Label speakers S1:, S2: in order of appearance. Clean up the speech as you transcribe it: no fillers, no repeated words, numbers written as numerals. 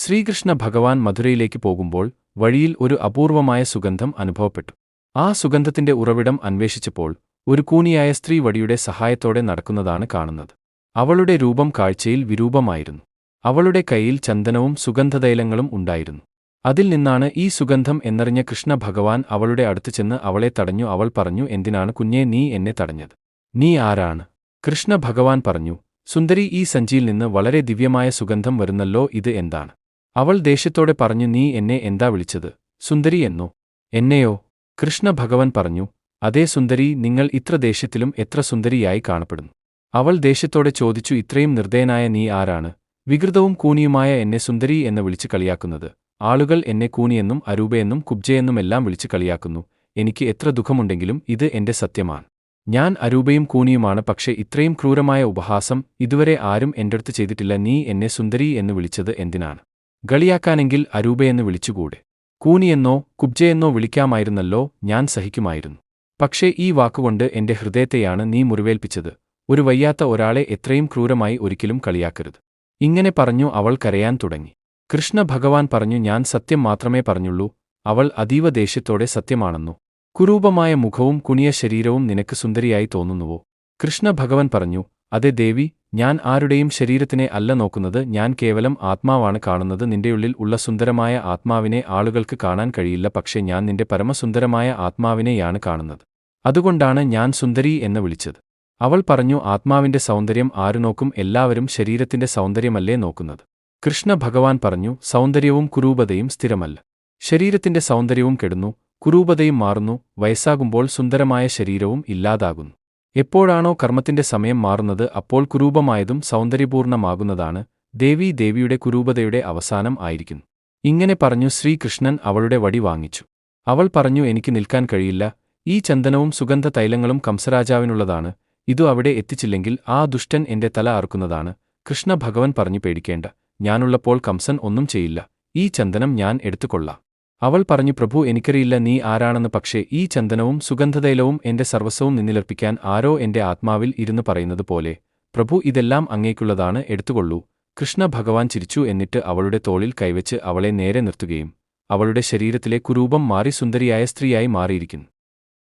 S1: ശ്രീകൃഷ്ണ ഭഗവാൻ മധുരയിലേക്ക് പോകുമ്പോൾ വഴിയിൽ ഒരു അപൂർവമായ സുഗന്ധം അനുഭവപ്പെട്ടു. ആ സുഗന്ധത്തിന്റെ ഉറവിടം അന്വേഷിച്ചപ്പോൾ ഒരു കൂനിയായ സ്ത്രീ വടിയുടെ സഹായത്തോടെ നടക്കുന്നതാണ് കാണുന്നത്. അവളുടെ രൂപം കാഴ്ചയിൽ വിരൂപമായിരുന്നു. അവളുടെ കൈയിൽ ചന്ദനവും സുഗന്ധതൈലങ്ങളും ഉണ്ടായിരുന്നു. അതിൽ നിന്നാണ് ഈ സുഗന്ധം എന്നറിഞ്ഞ കൃഷ്ണ ഭഗവാൻ അവളുടെ അടുത്ത് ചെന്ന് അവളെ തടഞ്ഞു. അവൾ പറഞ്ഞു, എന്തിനാണ് കുഞ്ഞേ നീ എന്നെ തടഞ്ഞത്? നീ ആരാണ്? കൃഷ്ണ ഭഗവാൻ പറഞ്ഞു, സുന്ദരി, ഈ സഞ്ചിയിൽ നിന്ന് വളരെ ദിവ്യമായ സുഗന്ധം വരുന്നല്ലോ, ഇത് എന്താണ്? അവൾ ദേഷ്യത്തോടെ പറഞ്ഞു, നീ എന്നെ എന്താ വിളിച്ചത്? സുന്ദരി എന്നോ? എന്നെയോ? കൃഷ്ണ ഭഗവാൻ പറഞ്ഞു, അതേ സുന്ദരി, നിങ്ങൾ ഇത്ര ദേഷ്യത്തിലും എത്ര സുന്ദരിയായി കാണപ്പെടുന്നു. അവൾ ദേഷ്യത്തോടെ ചോദിച്ചു, ഇത്രയും നിർദ്ദയനായ നീ ആരാണ്? വികൃതവും കൂനിയുമായ എന്നെ സുന്ദരി എന്ന് വിളിച്ച് കളിയാക്കുന്നത്. ആളുകൾ എന്നെ കൂനിയെന്നും അരൂപയെന്നും കുബ്ജയെന്നുമെല്ലാം വിളിച്ച് കളിയാക്കുന്നു. എനിക്ക് എത്ര ദുഃഖമുണ്ടെങ്കിലും ഇത് എന്റെ സത്യമാണ്. ഞാൻ അരൂപയും കൂനിയുമാണ്. പക്ഷേ ഇത്രയും ക്രൂരമായ ഉപഹാസം ഇതുവരെ ആരും എന്റെടുത്ത് ചെയ്തിട്ടില്ല. നീ എന്നെ സുന്ദരി എന്ന് വിളിച്ചത് എന്തിനാണ്? കളിയാക്കാനെങ്കിൽ അരൂപയെന്ന് വിളിച്ചുകൂടെ? കൂനിയെന്നോ കുബ്ജയെന്നോ വിളിക്കാമായിരുന്നല്ലോ, ഞാൻ സഹിക്കുമായിരുന്നു. പക്ഷേ ഈ വാക്കുകൊണ്ട് എന്റെ ഹൃദയത്തെയാണ് നീ മുറിവേൽപ്പിച്ചത്. ഒരു വയ്യാത്ത ഒരാളെ എത്രയും ക്രൂരമായി ഒരിക്കലും കളിയാക്കരുത്. ഇങ്ങനെ പറഞ്ഞു അവൾ കരയാൻ തുടങ്ങി. കൃഷ്ണ ഭഗവാൻ പറഞ്ഞു, ഞാൻ സത്യം മാത്രമേ പറഞ്ഞുള്ളൂ. അവൾ അതീവ ദേഷ്യത്തോടെ, സത്യമാണെന്നോ? കുരൂപമായ മുഖവും കുനിയ ശരീരവും നിനക്ക് സുന്ദരിയായി തോന്നുന്നുവോ? കൃഷ്ണ ഭഗവാൻ പറഞ്ഞു, അതെ ദേവി, ഞാൻ ആരുടെയും ശരീരത്തിനെ അല്ല നോക്കുന്നത്. ഞാൻ കേവലം ആത്മാവാണ് കാണുന്നത്. നിന്റെയുള്ളിൽ ഉള്ള സുന്ദരമായ ആത്മാവിനെ ആളുകൾക്ക് കാണാൻ കഴിയില്ല. പക്ഷേ ഞാൻ നിന്റെ പരമസുന്ദരമായ ആത്മാവിനെയാണ് കാണുന്നത്. അതുകൊണ്ടാണ് ഞാൻ സുന്ദരി എന്ന് വിളിച്ചത്. അവൾ പറഞ്ഞു, ആത്മാവിന്റെ സൗന്ദര്യം ആരു നോക്കും? എല്ലാവരും ശരീരത്തിന്റെ സൗന്ദര്യമല്ലേ നോക്കുന്നത്? കൃഷ്ണ ഭഗവാൻ പറഞ്ഞു, സൗന്ദര്യവും കുരൂപതയും സ്ഥിരമല്ല. ശരീരത്തിന്റെ സൗന്ദര്യവും കെടുന്നു, കുരൂപതയും മാറുന്നു. വയസ്സാകുമ്പോൾ സുന്ദരമായ ശരീരവും ഇല്ലാതാകുന്നു. എപ്പോഴാണോ കർമ്മത്തിന്റെ സമയം മാറുന്നത്, അപ്പോൾ കുരൂപമായതും സൗന്ദര്യപൂർണ്ണമാകുന്നതാണ്. ദേവിയുടെ കുരൂപതയുടെ അവസാനം ആയിരിക്കുന്നു. ഇങ്ങനെ പറഞ്ഞു ശ്രീകൃഷ്ണൻ അവളുടെ വടി വാങ്ങിച്ചു. അവൾ പറഞ്ഞു, എനിക്ക് നിൽക്കാൻ കഴിയില്ല. ഈ ചന്ദനവും സുഗന്ധ തൈലങ്ങളും കംസരാജാവിനുള്ളതാണ്. ഇതു അവിടെ എത്തിച്ചില്ലെങ്കിൽ ആ ദുഷ്ടൻ എന്റെ തല അറുക്കുന്നതാണ്. കൃഷ്ണ ഭഗവാൻ പറഞ്ഞു, പേടിക്കേണ്ട, ഞാനുള്ളപ്പോൾ കംസൻ ഒന്നും ചെയ്യില്ല. ഈ ചന്ദനം ഞാൻ എടുത്തുകൊള്ളാം. അവൾ പറഞ്ഞു, പ്രഭു, എനിക്കറിയില്ല നീ ആരാണെന്ന്. പക്ഷേ ഈ ചന്ദനവും സുഗന്ധതൈലവും എന്റെ സർവസ്വവും നിന്നിലർപ്പിക്കാൻ ആരോ എന്റെ ആത്മാവിൽ ഇരുന്ന് പറയുന്നത് പോലെ. പ്രഭു, ഇതെല്ലാം അങ്ങേക്കുള്ളതാണ്, എടുത്തുകൊള്ളൂ. കൃഷ്ണ ഭഗവാൻ ചിരിച്ചു. എന്നിട്ട് അവളുടെ തോളിൽ കൈവച്ച് അവളെ നേരെ നിർത്തുകയും അവളുടെ ശരീരത്തിലെ കുരൂപം മാറി സുന്ദരിയായ സ്ത്രീയായി മാറിയിരിക്കുന്നു.